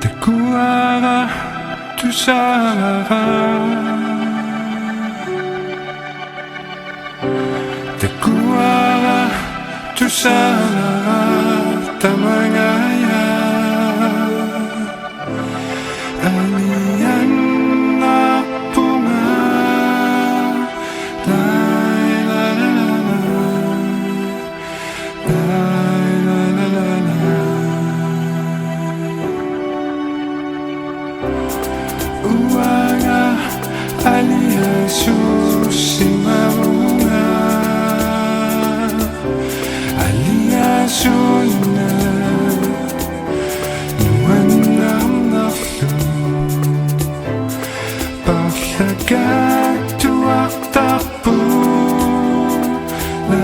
Découvre tout ça. Découvre tout ça. Tamangaya Alian na bunga. La la la la la la la la. Uwaga aliasu simabunga aliasu na iwanang naklu paglagag tuwak takbo na